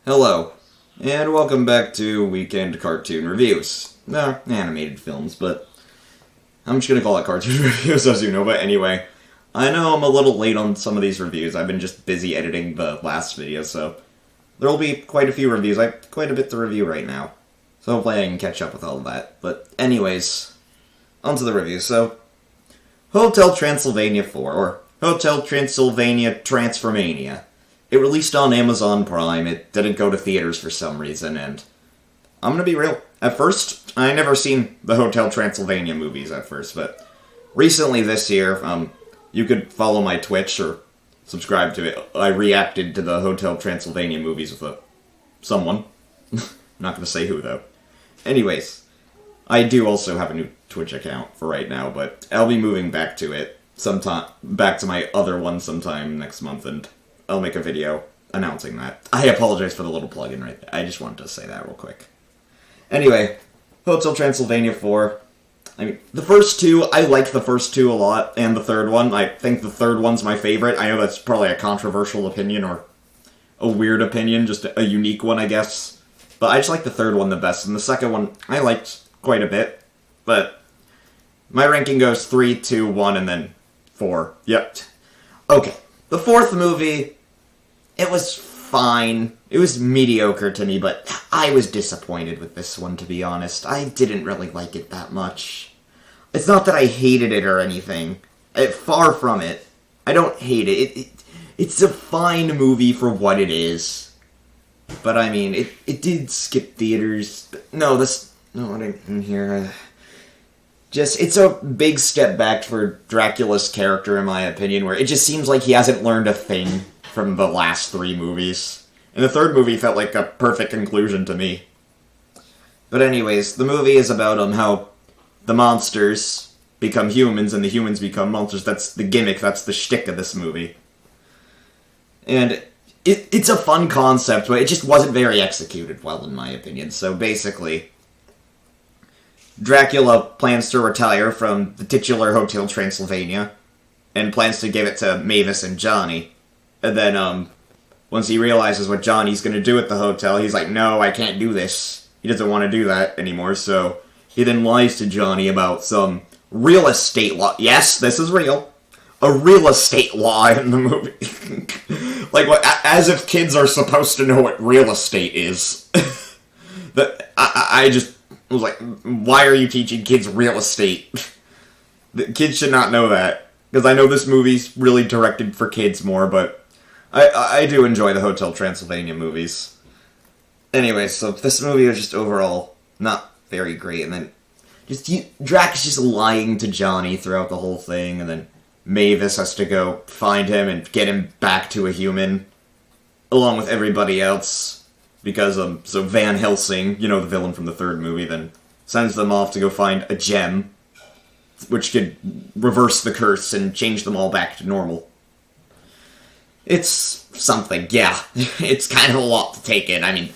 Hello, and welcome back to Weekend Cartoon Reviews. No, animated films, but I'm just gonna call it cartoon reviews, as you know. But anyway, I know I'm a little late on some of these reviews. I've been just busy editing the last video, so there'll be quite a few reviews. I have quite a bit to review right now, so hopefully I can catch up with all of that. But anyways, onto the review. So, Hotel Transylvania 4, or Hotel Transylvania Transformania. It released on Amazon Prime. It didn't go to theaters for some reason, and I'm gonna be real. At first, I never seen the Hotel Transylvania movies at first, but recently this year, you could follow my Twitch or subscribe to it. I reacted to the Hotel Transylvania movies with someone. I'm not gonna say who, though. Anyways, I do also have a new Twitch account for right now, but I'll be moving back to it back to my other one sometime next month, and I'll make a video announcing that. I apologize for the little plug-in right there. I just wanted to say that real quick. Anyway, Hotel Transylvania 4. I mean, the first two, I like the first two a lot, and the third one. I think the third one's my favorite. I know that's probably a controversial opinion, or a weird opinion, just a unique one, I guess. But I just like the third one the best, and the second one I liked quite a bit. But my ranking goes 3, 2, 1, and then 4. Yep. Okay. The fourth movie, it was fine. It was mediocre to me, but I was disappointed with this one, to be honest. I didn't really like it that much. It's not that I hated it or anything. Far from it. I don't hate it. It's a fine movie for what it is. But, I mean, it did skip theaters. No, I didn't hear. It's a big step back for Dracula's character, in my opinion, where it just seems like he hasn't learned a thing from the last 3 movies. And the third movie felt like a perfect conclusion to me. But anyways, the movie is about how the monsters become humans and the humans become monsters. That's the gimmick, that's the shtick of this movie. And it's a fun concept, but it just wasn't very executed well, in my opinion. So basically, Dracula plans to retire from the titular Hotel Transylvania, and plans to give it to Mavis and Johnny. And then, once he realizes what Johnny's gonna do at the hotel, he's like, no, I can't do this. He doesn't want to do that anymore, so he then lies to Johnny about some real estate law. Yes, this is real. A real estate law in the movie. Like, what? As if kids are supposed to know what real estate is. I was like, why are you teaching kids real estate? The kids should not know that. Because I know this movie's really directed for kids more, but I do enjoy the Hotel Transylvania movies. Anyway, so this movie was just overall not very great, and then Drac is just lying to Johnny throughout the whole thing, and then Mavis has to go find him and get him back to a human, along with everybody else. Because, so Van Helsing, you know, the villain from the third movie, then sends them off to go find a gem, which could reverse the curse and change them all back to normal. It's something, yeah. It's kind of a lot to take in. I mean,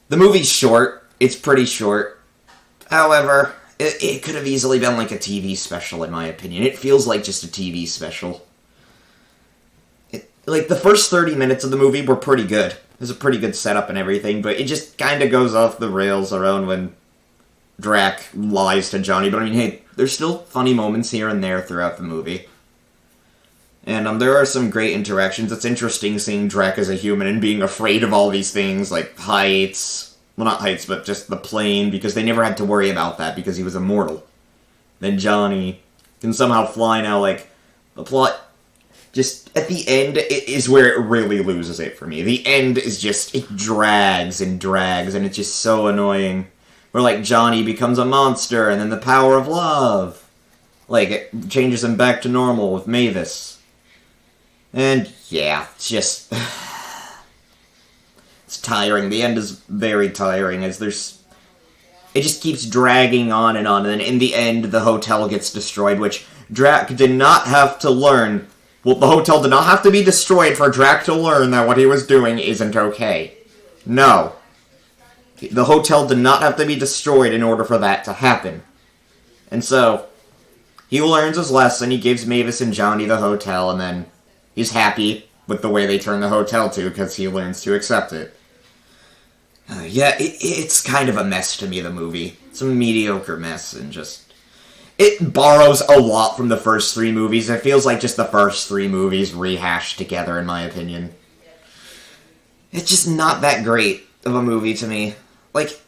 the movie's short. It's pretty short. However, it could have easily been like a TV special, in my opinion. It feels like just a TV special. Like, the first 30 minutes of the movie were pretty good. There's a pretty good setup and everything, but it just kind of goes off the rails around when Drac lies to Johnny. But I mean, hey, there's still funny moments here and there throughout the movie. And there are some great interactions. It's interesting seeing Drac as a human and being afraid of all these things, like heights. Well, not heights, but just the plane, because they never had to worry about that because he was immortal. Then Johnny can somehow fly now, like, the plot. Just, at the end, it is where it really loses it for me. The end is just, it drags and drags, and it's just so annoying. Where, like, Johnny becomes a monster, and then the power of love. Like, it changes him back to normal with Mavis. And, yeah, it's just... it's tiring. The end is very tiring, as there's... It just keeps dragging on, and then in the end, the hotel gets destroyed, which Drac did not have to learn. Well, the hotel did not have to be destroyed for Drac to learn that what he was doing isn't okay. No. The hotel did not have to be destroyed in order for that to happen. And so, he learns his lesson, he gives Mavis and Johnny the hotel, and then he's happy with the way they turn the hotel to, because he learns to accept it. Yeah, it's kind of a mess to me, the movie. It's a mediocre mess, and just... It borrows a lot from the first three movies. It feels like just the first three movies rehashed together, in my opinion. It's just not that great of a movie to me. Like,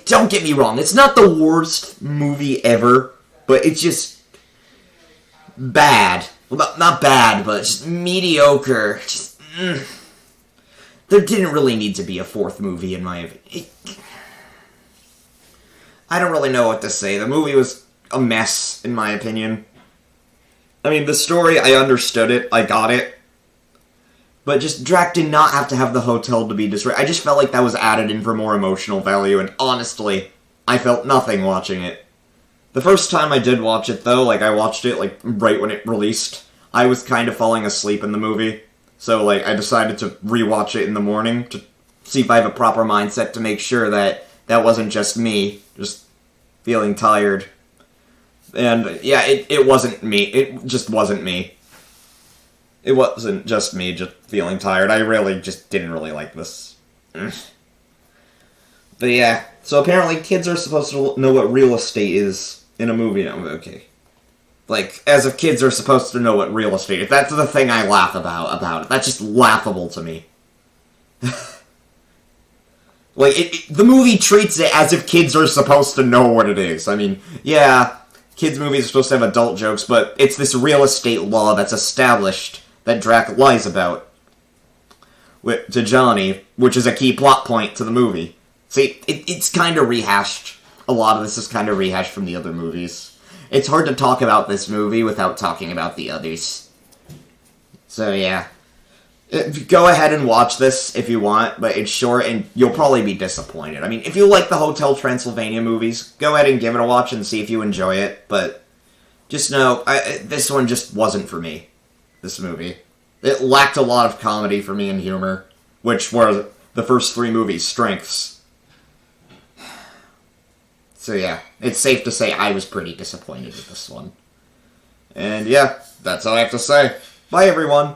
don't get me wrong, it's not the worst movie ever, but it's just... bad. Well, not bad, but just mediocre. Just... There didn't really need to be a fourth movie, in my opinion. I don't really know what to say. The movie was a mess, in my opinion. I mean, the story, I understood it, I got it. But just, Drac did not have to have the hotel to be destroyed. I just felt like that was added in for more emotional value, and honestly, I felt nothing watching it. The first time I did watch it, though, like, I watched it, like, right when it released, I was kind of falling asleep in the movie. So, like, I decided to rewatch it in the morning to see if I have a proper mindset to make sure that that wasn't just me, just feeling tired. And, yeah, it wasn't me. It just wasn't me. It wasn't just me just feeling tired. I really just didn't really like this. But yeah, so apparently kids are supposed to know what real estate is in a movie now. Okay. Like, as if kids are supposed to know what real estate is. That's the thing I laugh about it. That's just laughable to me. Like, the movie treats it as if kids are supposed to know what it is. I mean, yeah, kids' movies are supposed to have adult jokes, but it's this real estate law that's established that Drac lies about to Johnny, which is a key plot point to the movie. See, it's kind of rehashed. A lot of this is kind of rehashed from the other movies. It's hard to talk about this movie without talking about the others. So, yeah. Go ahead and watch this if you want, but it's short and you'll probably be disappointed. I mean, if you like the Hotel Transylvania movies, go ahead and give it a watch and see if you enjoy it, but just know, this one just wasn't for me, this movie. It lacked a lot of comedy for me and humor, which were the first three movies' strengths. So yeah, it's safe to say I was pretty disappointed with this one. And yeah, that's all I have to say. Bye everyone!